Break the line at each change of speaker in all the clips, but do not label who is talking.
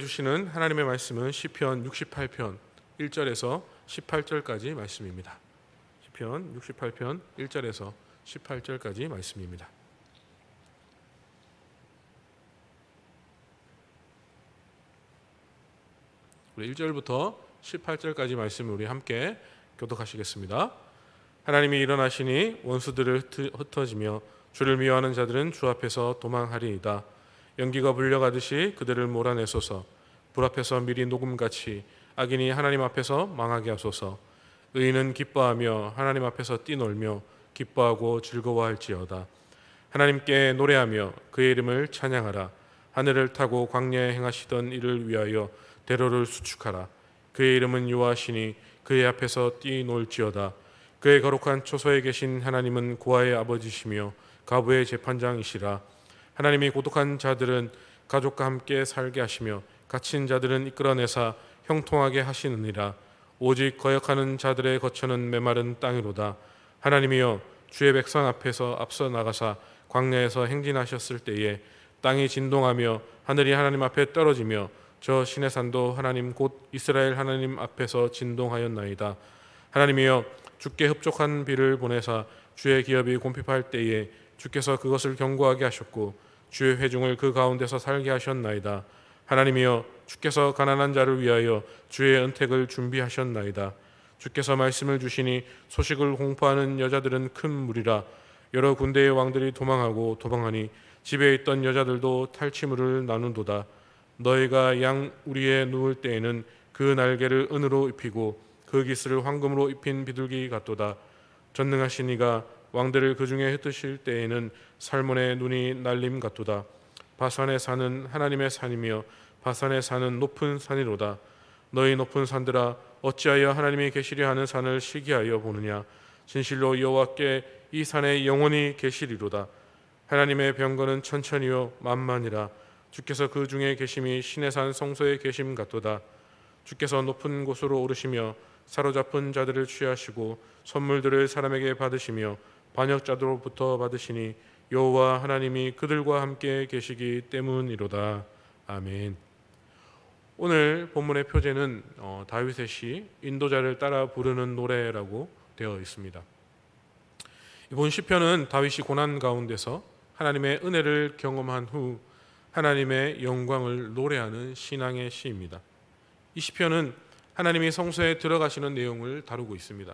주시는 하나님의 말씀은 시편 68편 1절에서 18절까지 말씀입니다. 시편 68편 1절에서 18절까지 말씀입니다. 우리 1절부터 18절까지 말씀을 우리 함께 교독하시겠습니다. 하나님이 일어나시니 원수들을 흩어지며 주를 미워하는 자들은 주 앞에서 도망하리이다. 연기가 불려가듯이 그들을 몰아내소서. 불 앞에서 미리 녹음같이 악인이 하나님 앞에서 망하게 하소서. 의인은 기뻐하며 하나님 앞에서 뛰놀며 기뻐하고 즐거워할지어다. 하나님께 노래하며 그의 이름을 찬양하라. 하늘을 타고 광야에 행하시던 이를 위하여 대로를 수축하라. 그의 이름은 여호와시니 그의 앞에서 뛰놀지어다. 그의 거룩한 초소에 계신 하나님은 고아의 아버지시며 가부의 재판장이시라. 하나님이 고독한 자들은 가족과 함께 살게 하시며 갇힌 자들은 이끌어내사 형통하게 하시느니라. 오직 거역하는 자들의 거처는 메마른 땅이로다. 하나님이여 주의 백성 앞에서 앞서 나가사 광야에서 행진하셨을 때에 땅이 진동하며 하늘이 하나님 앞에 떨어지며 저 시내산도 하나님 곧 이스라엘 하나님 앞에서 진동하였나이다. 하나님이여 주께 흡족한 비를 보내사 주의 기업이 곰핍할 때에 주께서 그것을 견고하게 하셨고 주의 회중을 그 가운데서 살게 하셨나이다. 하나님이여 주께서 가난한 자를 위하여 주의 은택을 준비하셨나이다. 주께서 말씀을 주시니 소식을 공포하는 여자들은 큰 무리라. 여러 군대의 왕들이 도망하고 도망하니 집에 있던 여자들도 탈취물을 나눈도다. 너희가 양 우리에 누울 때에는 그 날개를 은으로 입히고 그 깃을 황금으로 입힌 비둘기 같도다. 전능하신 이가 왕들을 그 중에 흩으실 때에는 살몬의 눈이 날림 같도다. 바산의 산은 하나님의 산이며 바산의 산은 높은 산이로다. 너희 높은 산들아 어찌하여 하나님이 계시려 하는 산을 시기하여 보느냐. 진실로 여호와께 이 산에 영원히 계시리로다. 하나님의 병거는 천천히요 만만이라. 주께서 그 중에 계심이 신의 산 성소에 계심 같도다. 주께서 높은 곳으로 오르시며 사로잡은 자들을 취하시고 선물들을 사람에게 받으시며 반역자들로부터 받으시니 여호와 하나님이 그들과 함께 계시기 때문이로다. 아멘. 오늘 본문의 표제는 다윗의 시 인도자를 따라 부르는 노래라고 되어 있습니다. 이번 시편은 다윗이 고난 가운데서 하나님의 은혜를 경험한 후 하나님의 영광을 노래하는 신앙의 시입니다. 이 시편은 하나님이 성소에 들어가시는 내용을 다루고 있습니다.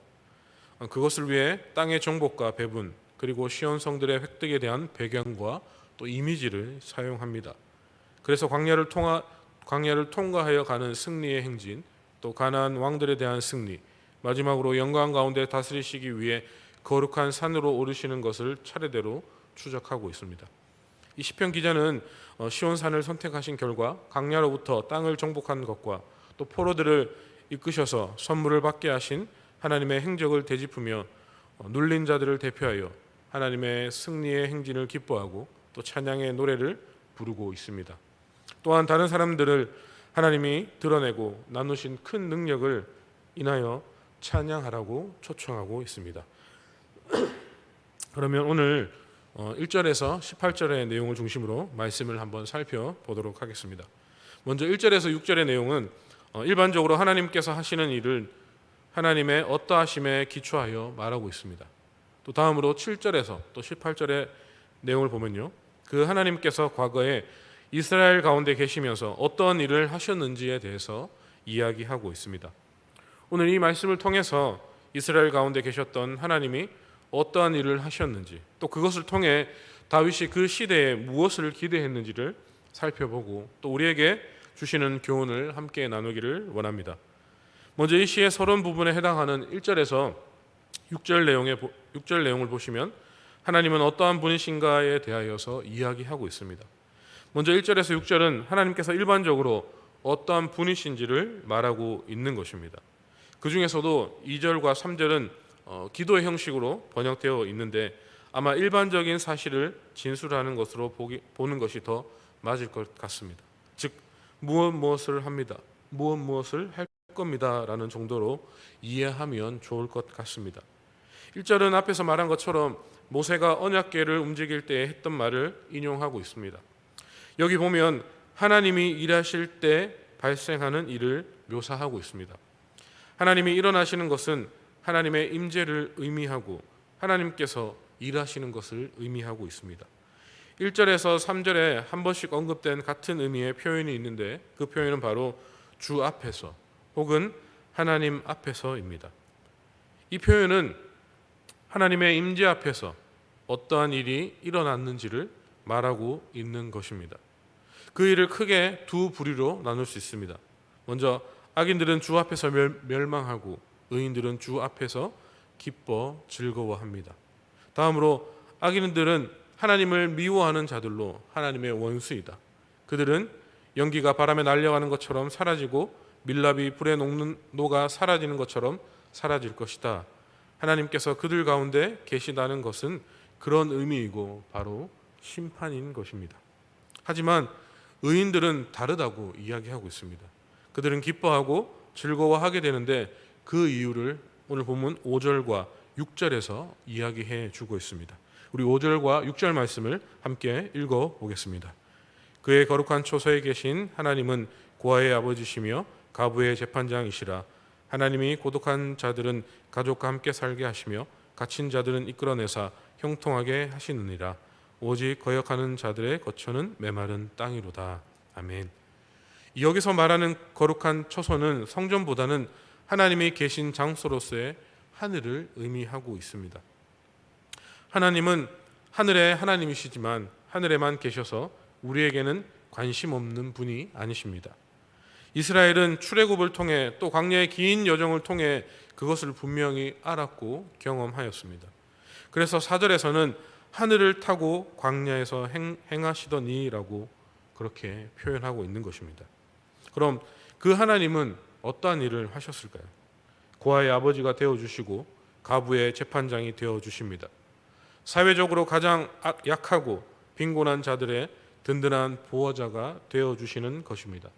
그것을 위해 땅의 정복과 배분 그리고 시온 성들의 획득에 대한 배경과 또 이미지를 사용합니다. 그래서 광야를 통과하여 가는 승리의 행진, 또 가나안 왕들에 대한 승리, 마지막으로 영광 가운데 다스리시기 위해 거룩한 산으로 오르시는 것을 차례대로 추적하고 있습니다. 이 시편 기자는 시온 산을 선택하신 결과 광야로부터 땅을 정복한 것과 또 포로들을 이끄셔서 선물을 받게 하신 하나님의 행적을 되짚으며 눌린 자들을 대표하여 하나님의 승리의 행진을 기뻐하고 또 찬양의 노래를 부르고 있습니다. 또한 다른 사람들을 하나님이 드러내고 나누신 큰 능력을 인하여 찬양하라고 초청하고 있습니다. 그러면 오늘 1절에서 18절의 내용을 중심으로 말씀을 한번 살펴보도록 하겠습니다. 먼저 1절에서 6절의 내용은 일반적으로 하나님께서 하시는 일을 하나님의 어떠하심에 기초하여 말하고 있습니다. 또 다음으로 7절에서 또 18절의 내용을 보면요, 그 하나님께서 과거에 이스라엘 가운데 계시면서 어떤 일을 하셨는지에 대해서 이야기하고 있습니다. 오늘 이 말씀을 통해서 이스라엘 가운데 계셨던 하나님이 어떠한 일을 하셨는지, 또 그것을 통해 다윗이 그 시대에 무엇을 기대했는지를 살펴보고 또 우리에게 주시는 교훈을 함께 나누기를 원합니다. 먼저 이 시의 서론 부분에 해당하는 1절에서 6절 내용을 보시면 하나님은 어떠한 분이신가에 대하여서 이야기하고 있습니다. 먼저 1절에서 6절은 하나님께서 일반적으로 어떠한 분이신지를 말하고 있는 것입니다. 그 중에서도 2절과 3절은 기도의 형식으로 번역되어 있는데 아마 일반적인 사실을 진술하는 것으로 보는 것이 더 맞을 것 같습니다. 즉 무엇을 합니다, 무엇을 할 겁니다 라는 정도로 이해하면 좋을 것 같습니다. 1절은 앞에서 말한 것처럼 모세가 언약궤를 움직일 때 했던 말을 인용하고 있습니다. 여기 보면 하나님이 일하실 때 발생하는 일을 묘사하고 있습니다. 하나님이 일어나시는 것은 하나님의 임재를 의미하고 하나님께서 일하시는 것을 의미하고 있습니다. 1절에서 3절에 한 번씩 언급된 같은 의미의 표현이 있는데 그 표현은 바로 주 앞에서 혹은 하나님 앞에서입니다. 이 표현은 하나님의 임재 앞에서 어떠한 일이 일어났는지를 말하고 있는 것입니다. 그 일을 크게 두 부류로 나눌 수 있습니다. 먼저 악인들은 주 앞에서 멸망하고 의인들은 주 앞에서 기뻐 즐거워합니다. 다음으로 악인들은 하나님을 미워하는 자들로 하나님의 원수이다. 그들은 연기가 바람에 날려가는 것처럼 사라지고 밀랍이 불에 녹아 사라지는 것처럼 사라질 것이다. 하나님께서 그들 가운데 계시다는 것은 그런 의미이고 바로 심판인 것입니다. 하지만 의인들은 다르다고 이야기하고 있습니다. 그들은 기뻐하고 즐거워하게 되는데 그 이유를 오늘 본문 5절과 6절에서 이야기해 주고 있습니다. 우리 5절과 6절 말씀을 함께 읽어보겠습니다. 그의 거룩한 초소에 계신 하나님은 고아의 아버지시며 가부의 재판장이시라. 하나님이 고독한 자들은 가족과 함께 살게 하시며 갇힌 자들은 이끌어내사 형통하게 하시느니라. 오직 거역하는 자들의 거처는 메마른 땅이로다. 아멘. 여기서 말하는 거룩한 처소는 성전보다는 하나님이 계신 장소로서의 하늘을 의미하고 있습니다. 하나님은 하늘의 하나님이시지만 하늘에만 계셔서 우리에게는 관심 없는 분이 아니십니다. 이스라엘은 출애굽을 통해 또 광야의 긴 여정을 통해 그것을 분명히 알았고 경험하였습니다. 그래서 4절에서는 하늘을 타고 광야에서 행하시더니라고 그렇게 표현하고 있는 것입니다. 그럼 그 하나님은 어떠한 일을 하셨을까요? 고아의 아버지가 되어주시고 가부의 재판장이 되어주십니다. 사회적으로 가장 약하고 빈곤한 자들의 든든한 보호자가 되어주시는 것입니다.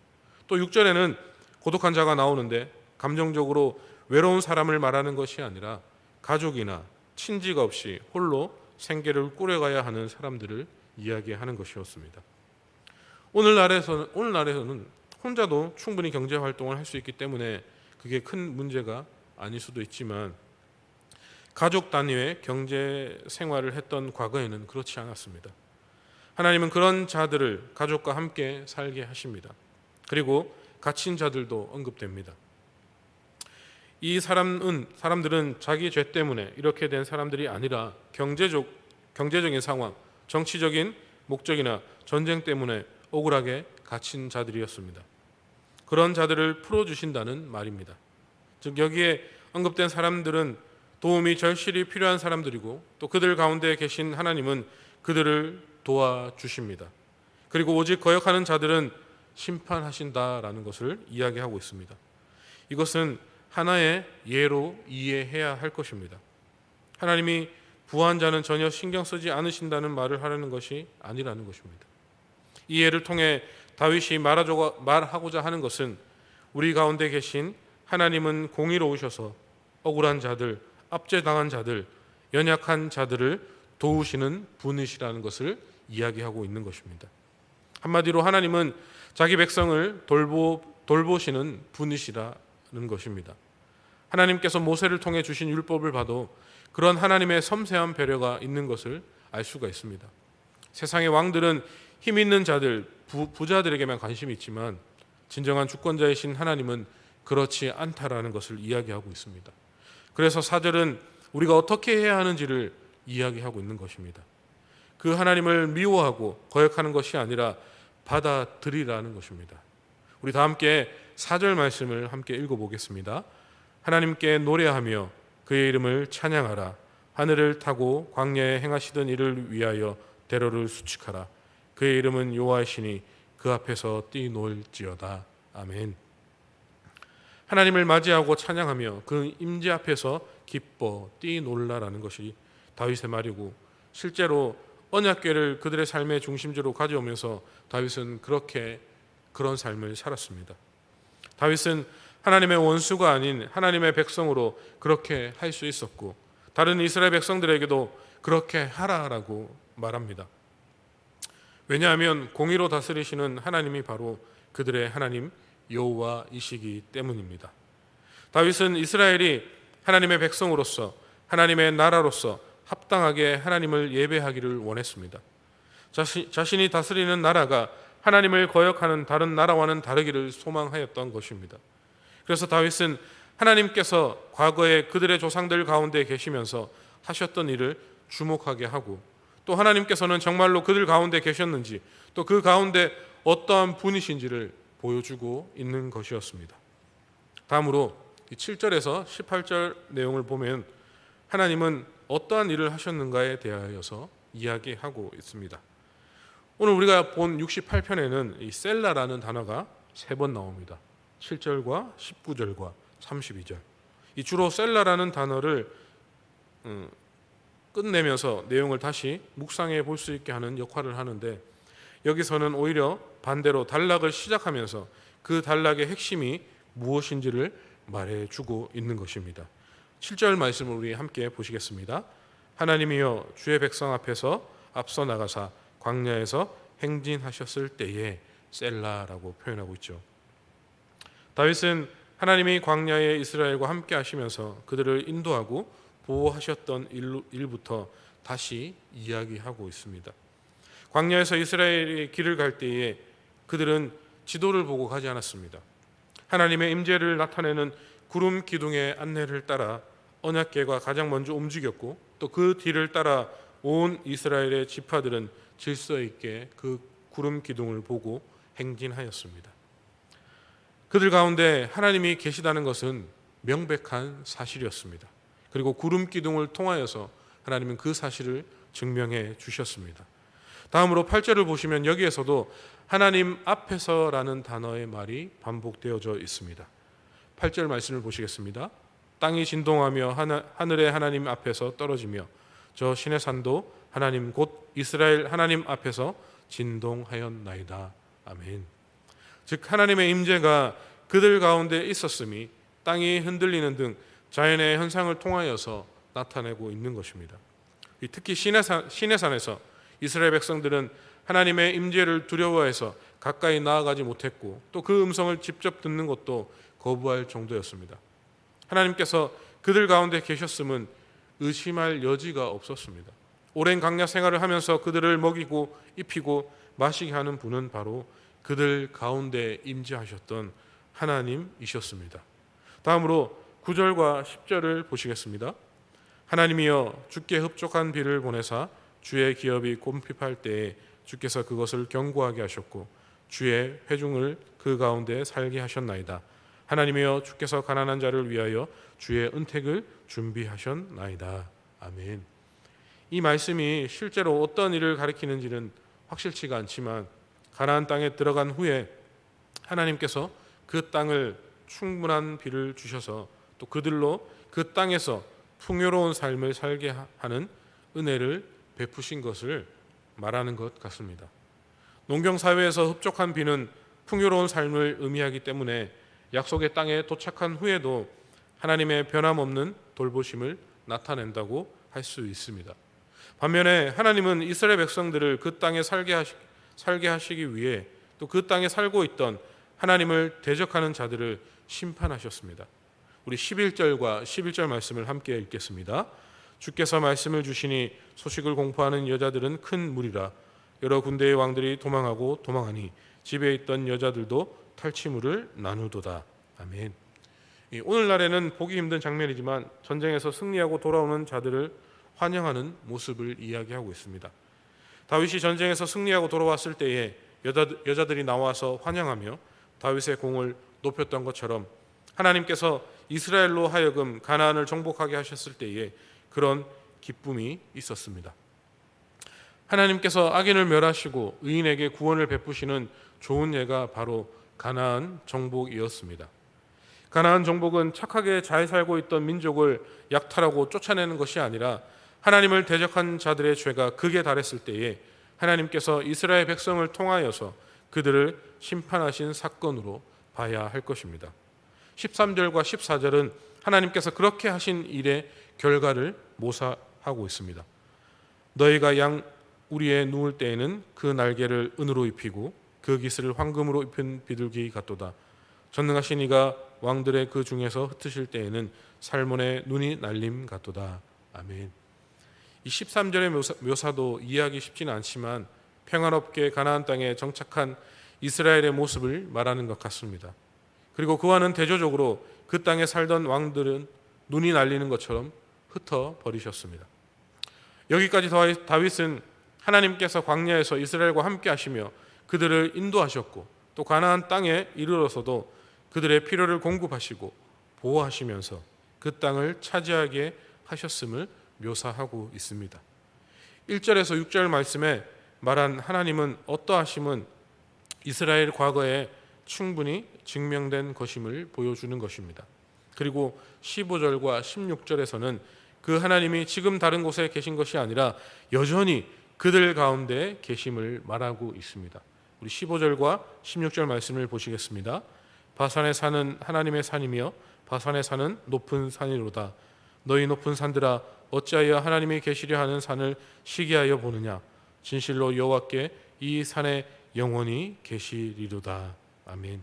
또 6절에는 고독한 자가 나오는데 감정적으로 외로운 사람을 말하는 것이 아니라 가족이나 친지가 없이 홀로 생계를 꾸려가야 하는 사람들을 이야기하는 것이었습니다. 오늘날에서는 혼자도 충분히 경제 활동을 할 수 있기 때문에 그게 큰 문제가 아닐 수도 있지만 가족 단위의 경제 생활을 했던 과거에는 그렇지 않았습니다. 하나님은 그런 자들을 가족과 함께 살게 하십니다. 그리고 갇힌 자들도 언급됩니다. 이 사람들은 자기 죄 때문에 이렇게 된 사람들이 아니라 경제적인 상황, 정치적인 목적이나 전쟁 때문에 억울하게 갇힌 자들이었습니다. 그런 자들을 풀어주신다는 말입니다. 즉 여기에 언급된 사람들은 도움이 절실히 필요한 사람들이고 또 그들 가운데 계신 하나님은 그들을 도와주십니다. 그리고 오직 거역하는 자들은 심판하신다라는 것을 이야기하고 있습니다. 이것은 하나의 예로 이해해야 할 것입니다. 하나님이 부한 자는 전혀 신경 쓰지 않으신다는 말을 하려는 것이 아니라는 것입니다. 이 예를 통해 다윗이 말하고자 하는 것은 우리 가운데 계신 하나님은 공의로우셔서 억울한 자들, 압제당한 자들, 연약한 자들을 도우시는 분이시라는 것을 이야기하고 있는 것입니다. 한마디로 하나님은 자기 백성을 돌보시는 분이시라는 것입니다. 하나님께서 모세를 통해 주신 율법을 봐도 그런 하나님의 섬세한 배려가 있는 것을 알 수가 있습니다. 세상의 왕들은 힘 있는 자들, 부자들에게만 관심이 있지만 진정한 주권자이신 하나님은 그렇지 않다라는 것을 이야기하고 있습니다. 그래서 4절은 우리가 어떻게 해야 하는지를 이야기하고 있는 것입니다. 그 하나님을 미워하고 거역하는 것이 아니라 받아들이라는 것입니다. 우리 다 함께 4절 말씀을 함께 읽어보겠습니다. 하나님께 노래하며 그의 이름을 찬양하라. 하늘을 타고 광야에 행하시던 일을 위하여 대로를 수축하라. 그의 이름은 여호와이시니 그 앞에서 뛰놀지어다. 아멘. 하나님을 맞이하고 찬양하며 그 임재 앞에서 기뻐 뛰놀라라는 것이 다윗의 말이고 실제로 언약궤를 그들의 삶의 중심지로 가져오면서 다윗은 그런 삶을 살았습니다. 다윗은 하나님의 원수가 아닌 하나님의 백성으로 그렇게 할 수 있었고 다른 이스라엘 백성들에게도 그렇게 하라라고 말합니다. 왜냐하면 공의로 다스리시는 하나님이 바로 그들의 하나님 여호와이시기 때문입니다. 다윗은 이스라엘이 하나님의 백성으로서 하나님의 나라로서 합당하게 하나님을 예배하기를 원했습니다. 자신이 다스리는 나라가 하나님을 거역하는 다른 나라와는 다르기를 소망하였던 것입니다. 그래서 다윗은 하나님께서 과거에 그들의 조상들 가운데 계시면서 하셨던 일을 주목하게 하고, 또 하나님께서는 정말로 그들 가운데 계셨는지, 또 그 가운데 어떠한 분이신지를 보여주고 있는 것이었습니다. 다음으로 7절에서 18절 내용을 보면 하나님은 어떠한 일을 하셨는가에 대하여서 이야기하고 있습니다. 오늘 우리가 본 68편에는 이 셀라라는 단어가 3번 나옵니다. 7절과 19절과 32절. 이 주로 셀라라는 단어를 끝내면서 내용을 다시 묵상해 볼 수 있게 하는 역할을 하는데, 여기서는 오히려 반대로 단락을 시작하면서 그 단락의 핵심이 무엇인지를 말해주고 있는 것입니다. 7절 말씀을 우리 함께 보시겠습니다. 하나님이여 주의 백성 앞에서 앞서 나가사 광야에서 행진하셨을 때에, 셀라라고 표현하고 있죠. 다윗은 하나님이 광야에 이스라엘과 함께 하시면서 그들을 인도하고 보호하셨던 일부터 다시 이야기하고 있습니다. 광야에서 이스라엘이 길을 갈 때에 그들은 지도를 보고 가지 않았습니다. 하나님의 임재를 나타내는 구름 기둥의 안내를 따라 언약궤가 가장 먼저 움직였고, 또 그 뒤를 따라 온 이스라엘의 지파들은 질서 있게 그 구름 기둥을 보고 행진하였습니다. 그들 가운데 하나님이 계시다는 것은 명백한 사실이었습니다. 그리고 구름 기둥을 통하여서 하나님은 그 사실을 증명해 주셨습니다. 다음으로 8절을 보시면 여기에서도 하나님 앞에서라는 단어의 말이 반복되어져 있습니다. 8절 말씀을 보시겠습니다. 땅이 진동하며 하늘의 하나님 앞에서 떨어지며 저 신의 산도 하나님 곧 이스라엘 하나님 앞에서 진동하였나이다. 아멘. 즉 하나님의 임재가 그들 가운데 있었음이 땅이 흔들리는 등 자연의 현상을 통하여서 나타내고 있는 것입니다. 특히 시내산에서 이스라엘 백성들은 하나님의 임재를 두려워해서 가까이 나아가지 못했고, 또 그 음성을 직접 듣는 것도 거부할 정도였습니다. 하나님께서 그들 가운데 계셨음은 의심할 여지가 없었습니다. 오랜 광야 생활을 하면서 그들을 먹이고 입히고 마시게 하는 분은 바로 그들 가운데 임재하셨던 하나님이셨습니다. 다음으로 9절과 10절을 보시겠습니다. 하나님이여 주께 흡족한 비를 보내사 주의 기업이 곰핍할 때에 주께서 그것을 견고하게 하셨고 주의 회중을 그 가운데 살게 하셨나이다. 하나님이여 주께서 가난한 자를 위하여 주의 은택을 준비하셨나이다. 아멘. 이 말씀이 실제로 어떤 일을 가리키는지는 확실치가 않지만, 가나안 땅에 들어간 후에 하나님께서 그 땅을 충분한 비를 주셔서 또 그들로 그 땅에서 풍요로운 삶을 살게 하는 은혜를 베푸신 것을 말하는 것 같습니다. 농경사회에서 흡족한 비는 풍요로운 삶을 의미하기 때문에 약속의 땅에 도착한 후에도 하나님의 변함없는 돌보심을 나타낸다고 할 수 있습니다. 반면에 하나님은 이스라엘 백성들을 그 땅에 살게 하시기 위해 또 그 땅에 살고 있던 하나님을 대적하는 자들을 심판하셨습니다. 우리 11절과 11절 말씀을 함께 읽겠습니다. 주께서 말씀을 주시니 소식을 공포하는 여자들은 큰 무리라. 여러 군대의 왕들이 도망하고 도망하니 집에 있던 여자들도 탈취물을 나누도다. 아멘. 오늘날에는 보기 힘든 장면이지만 전쟁에서 승리하고 돌아오는 자들을 환영하는 모습을 이야기하고 있습니다. 다윗이 전쟁에서 승리하고 돌아왔을 때에 여자들이 나와서 환영하며 다윗의 공을 높였던 것처럼 하나님께서 이스라엘로 하여금 가나안을 정복하게 하셨을 때에 그런 기쁨이 있었습니다. 하나님께서 악인을 멸하시고 의인에게 구원을 베푸시는 좋은 예가 바로 가나안 정복이었습니다. 가나안 정복은 착하게 잘 살고 있던 민족을 약탈하고 쫓아내는 것이 아니라 하나님을 대적한 자들의 죄가 극에 달했을 때에 하나님께서 이스라엘 백성을 통하여서 그들을 심판하신 사건으로 봐야 할 것입니다. 13절과 14절은 하나님께서 그렇게 하신 일의 결과를 모사하고 있습니다. 너희가 우리의 누울 때에는 그 날개를 은으로 입히고 그 깃을 황금으로 입힌 비둘기 같도다. 전능하신 이가 왕들의 그 중에서 흩으실 때에는 살몬의 눈이 날림 같도다. 아멘. 이 13절의 묘사도 이해하기 쉽지는 않지만 평화롭게 가나안 땅에 정착한 이스라엘의 모습을 말하는 것 같습니다. 그리고 그와는 대조적으로 그 땅에 살던 왕들은 눈이 날리는 것처럼 흩어 버리셨습니다. 여기까지 다윗은 하나님께서 광야에서 이스라엘과 함께 하시며 그들을 인도하셨고 또 가나안 땅에 이르러서도 그들의 필요를 공급하시고 보호하시면서 그 땅을 차지하게 하셨음을 묘사하고 있습니다. 1절에서 6절 말씀에 말한 하나님은 어떠하심은 이스라엘 과거에 충분히 증명된 것임을 보여주는 것입니다. 그리고 15절과 16절에서는 그 하나님이 지금 다른 곳에 계신 것이 아니라 여전히 그들 가운데 계심을 말하고 있습니다. 우리 15절과 16절 말씀을 보시겠습니다. 바산의 산은 하나님의 산이며 바산의 산은 높은 산이로다. 너희 높은 산들아 어찌하여 하나님이 계시려 하는 산을 시기하여 보느냐. 진실로 여호와께 이 산에 영원히 계시리로다. 아멘.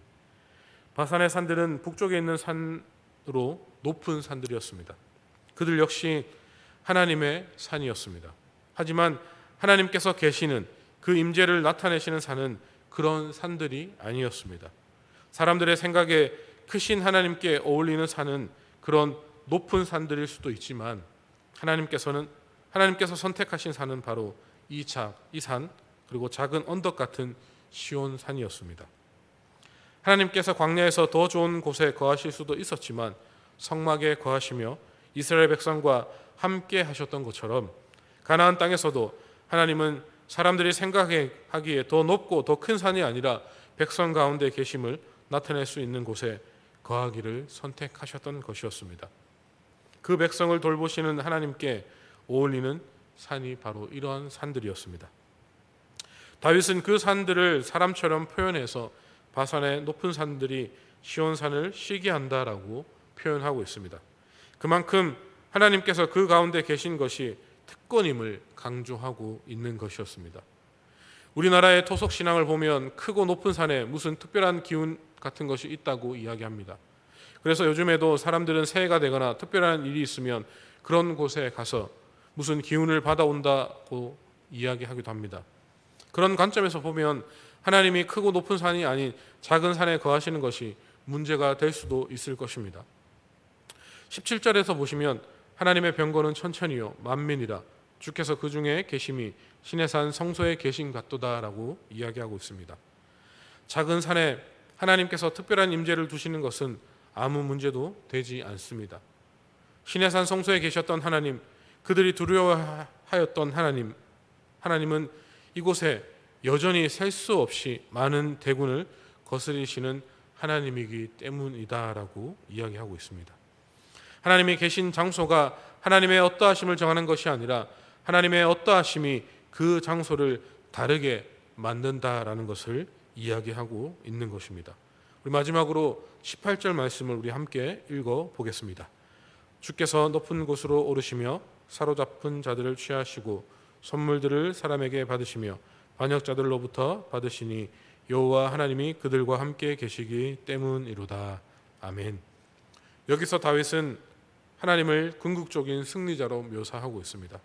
바산의 산들은 북쪽에 있는 산으로 높은 산들이었습니다. 그들 역시 하나님의 산이었습니다. 하지만 하나님께서 계시는 그 임재를 나타내시는 산은 그런 산들이 아니었습니다. 사람들의 생각에 크신 하나님께 어울리는 산은 그런 높은 산들일 수도 있지만 하나님께서 선택하신 산은 바로 이 산 그리고 작은 언덕 같은 시온 산이었습니다. 하나님께서 광야에서 더 좋은 곳에 거하실 수도 있었지만 성막에 거하시며 이스라엘 백성과 함께 하셨던 것처럼 가나안 땅에서도 하나님은 사람들이 생각하기에 더 높고 더 큰 산이 아니라 백성 가운데 계심을 나타낼 수 있는 곳에 거하기를 선택하셨던 것이었습니다. 그 백성을 돌보시는 하나님께 어울리는 산이 바로 이러한 산들이었습니다. 다윗은 그 산들을 사람처럼 표현해서 바산의 높은 산들이 시온산을 시기한다라고 표현하고 있습니다. 그만큼 하나님께서 그 가운데 계신 것이 특권임을 강조하고 있는 것이었습니다. 우리나라의 토속신앙을 보면 크고 높은 산에 무슨 특별한 기운 같은 것이 있다고 이야기합니다. 그래서 요즘에도 사람들은 새해가 되거나 특별한 일이 있으면 그런 곳에 가서 무슨 기운을 받아온다고 이야기하기도 합니다. 그런 관점에서 보면 하나님이 크고 높은 산이 아닌 작은 산에 거하시는 것이 문제가 될 수도 있을 것입니다. 17절에서 보시면 하나님의 병거는 천천히요 만민이라 주께서 그 중에 계심이 신의 산 성소에 계신 같도다라고 이야기하고 있습니다. 작은 산에 하나님께서 특별한 임재를 두시는 것은 아무 문제도 되지 않습니다. 신의 산 성소에 계셨던 하나님, 그들이 두려워하였던 하나님은 이곳에 여전히 셀 수 없이 많은 대군을 거스리시는 하나님이기 때문이다라고 이야기하고 있습니다. 하나님이 계신 장소가 하나님의 어떠하심을 정하는 것이 아니라 하나님의 어떠하심이 그 장소를 다르게 만든다라는 것을 이야기하고 있는 것입니다. 우리 마지막으로 18절 말씀을 우리 함께 읽어 보겠습니다. 주께서 높은 곳으로 오르시며 사로잡은 자들을 취하시고 선물들을 사람에게 받으시며 반역자들로부터 받으시니 여호와 하나님이 그들과 함께 계시기 때문이로다. 아멘. 여기서 다윗은 하나님을 궁극적인 승리자로 묘사하고 있습니다.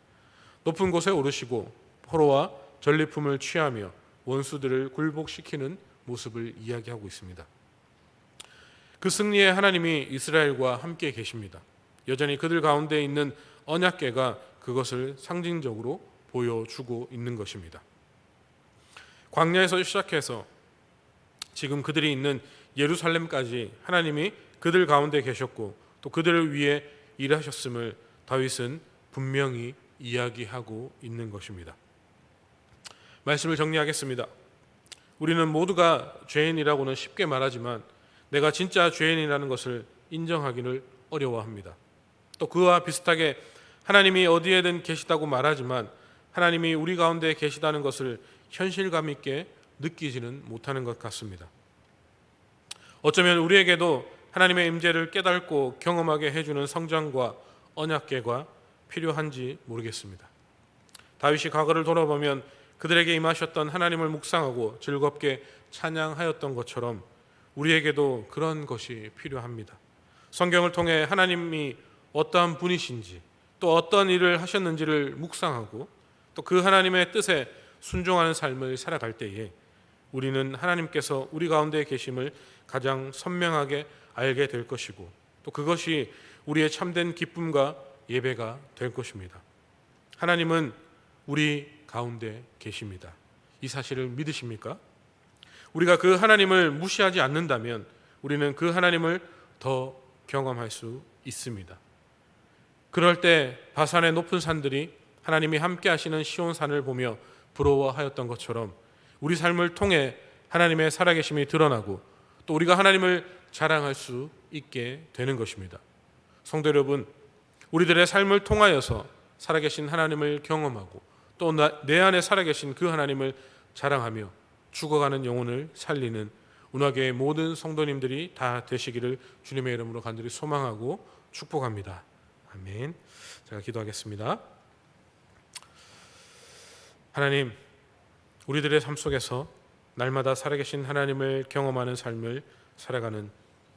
높은 곳에 오르시고 포로와 전리품을 취하며 원수들을 굴복시키는 모습을 이야기하고 있습니다. 그 승리에 하나님이 이스라엘과 함께 계십니다. 여전히 그들 가운데 있는 언약궤가 그것을 상징적으로 보여주고 있는 것입니다. 광야에서 시작해서 지금 그들이 있는 예루살렘까지 하나님이 그들 가운데 계셨고 또 그들을 위해 일하셨음을 다윗은 분명히 이야기하고 있는 것입니다. 말씀을 정리하겠습니다. 우리는 모두가 죄인이라고는 쉽게 말하지만 내가 진짜 죄인이라는 것을 인정하기를 어려워합니다. 또 그와 비슷하게 하나님이 어디에든 계시다고 말하지만 하나님이 우리 가운데 계시다는 것을 현실감 있게 느끼지는 못하는 것 같습니다. 어쩌면 우리에게도 하나님의 임재를 깨닫고 경험하게 해주는 성장과 언약궤가 필요한지 모르겠습니다. 다윗이 과거를 돌아보면 그들에게 임하셨던 하나님을 묵상하고 즐겁게 찬양하였던 것처럼 우리에게도 그런 것이 필요합니다. 성경을 통해 하나님이 어떠한 분이신지 또 어떤 일을 하셨는지를 묵상하고 또 그 하나님의 뜻에 순종하는 삶을 살아갈 때에 우리는 하나님께서 우리 가운데 계심을 가장 선명하게 알게 될 것이고 또 그것이 우리의 참된 기쁨과 예배가 될 것입니다. 하나님은 우리 가운데 계십니다. 이 사실을 믿으십니까? 우리가 그 하나님을 무시하지 않는다면 우리는 그 하나님을 더 경험할 수 있습니다. 그럴 때 바산의 높은 산들이 하나님이 함께 하시는 시온산을 보며 부러워하였던 것처럼 우리 삶을 통해 하나님의 살아계심이 드러나고 또 우리가 하나님을 자랑할 수 있게 되는 것입니다. 성도 여러분, 우리들의 삶을 통하여서 살아계신 하나님을 경험하고 또 내 안에 살아계신 그 하나님을 자랑하며 죽어가는 영혼을 살리는 운하교의 모든 성도님들이 다 되시기를 주님의 이름으로 간절히 소망하고 축복합니다. 아멘. 제가 기도하겠습니다. 하나님, 우리들의 삶 속에서 날마다 살아계신 하나님을 경험하는 삶을 살아가는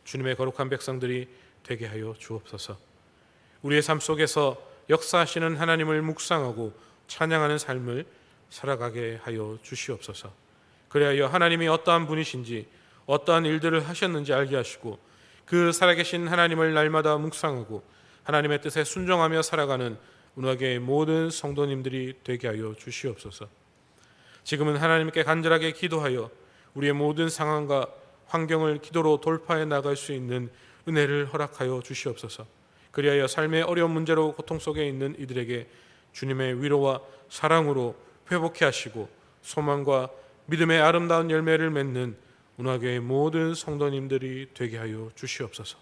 주님의 거룩한 백성들이 되게 하여 주옵소서. 우리의 삶 속에서 역사하시는 하나님을 묵상하고 찬양하는 삶을 살아가게 하여 주시옵소서. 그리하여 하나님이 어떠한 분이신지 어떠한 일들을 하셨는지 알게 하시고 그 살아계신 하나님을 날마다 묵상하고 하나님의 뜻에 순종하며 살아가는 운하교의 모든 성도님들이 되게 하여 주시옵소서. 지금은 하나님께 간절하게 기도하여 우리의 모든 상황과 환경을 기도로 돌파해 나갈 수 있는 은혜를 허락하여 주시옵소서. 그리하여 삶의 어려운 문제로 고통 속에 있는 이들에게 주님의 위로와 사랑으로 회복해 하시고 소망과 믿음의 아름다운 열매를 맺는 운하교의 모든 성도님들이 되게 하여 주시옵소서.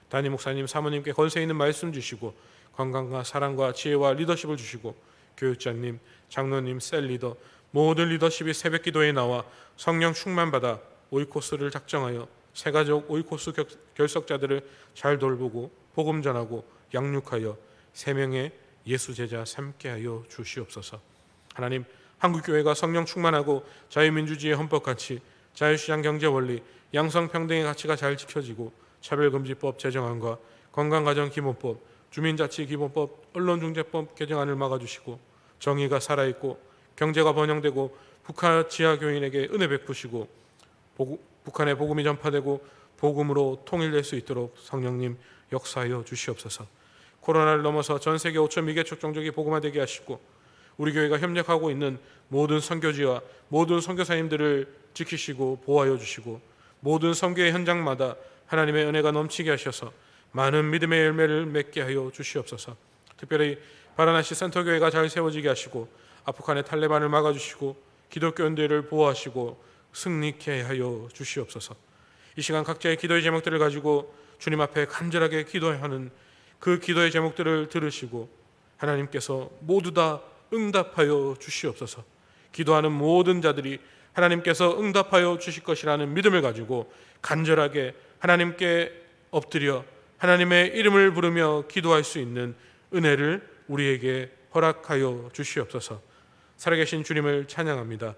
담임 목사님, 사모님께 권세 있는 말씀 주시고 건강과 사랑과 지혜와 리더십을 주시고 교육자님, 장로님, 셀리더 모든 리더십이 새벽 기도에 나와 성령 충만받아 오이코스를 작정하여 새가족 오이코스 결석자들을 잘 돌보고 복음 전하고 양육하여 세 명의 예수 제자 삼게 하여 주시옵소서. 하나님, 한국교회가 성령 충만하고 자유민주주의의 헌법같이 자유시장 경제원리, 양성평등의 가치가 잘 지켜지고 차별금지법 제정안과 건강가정기본법, 주민자치기본법, 언론중재법 개정안을 막아주시고 정의가 살아있고 경제가 번영되고 북한 지하교인에게 은혜 베푸시고 북한의 복음이 전파되고 복음으로 통일될 수 있도록 성령님 역사하여 주시옵소서. 코로나를 넘어서 전 세계 5천 미개척 종족이 복음화되게 하시고 우리 교회가 협력하고 있는 모든 선교지와 모든 선교사님들을 지키시고 보호하여 주시고 모든 선교의 현장마다 하나님의 은혜가 넘치게 하셔서 많은 믿음의 열매를 맺게 하여 주시옵소서. 특별히 바라나시 센터교회가 잘 세워지게 하시고 아프간의 탈레반을 막아주시고 기독교인들을 보호하시고 승리케 하여 주시옵소서. 이 시간 각자의 기도의 제목들을 가지고 주님 앞에 간절하게 기도해야 하는 그 기도의 제목들을 들으시고 하나님께서 모두 다 응답하여 주시옵소서. 기도하는 모든 자들이 하나님께서 응답하여 주실 것이라는 믿음을 가지고 간절하게 하나님께 엎드려 하나님의 이름을 부르며 기도할 수 있는 은혜를 우리에게 허락하여 주시옵소서. 살아계신 주님을 찬양합니다.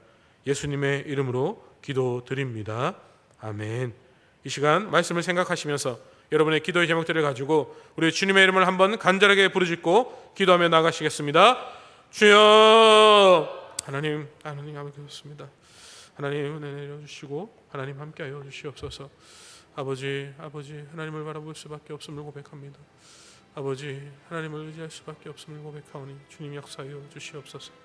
예수님의 이름으로 기도드립니다. 아멘. 이 시간 말씀을 생각하시면서 여러분의 기도의 제목들을 가지고 우리 주님의 이름을 한번 간절하게 부르짖고 기도하며 나가시겠습니다. 주여, 하나님 감사합니다. 하나님 은혜 내려주시고 하나님 함께하여 주시옵소서. 아버지 하나님을 바라볼 수밖에 없음을 고백합니다. 아버지 하나님을 의지할 수밖에 없음을 고백하오니 주님 역사하여 주시옵소서.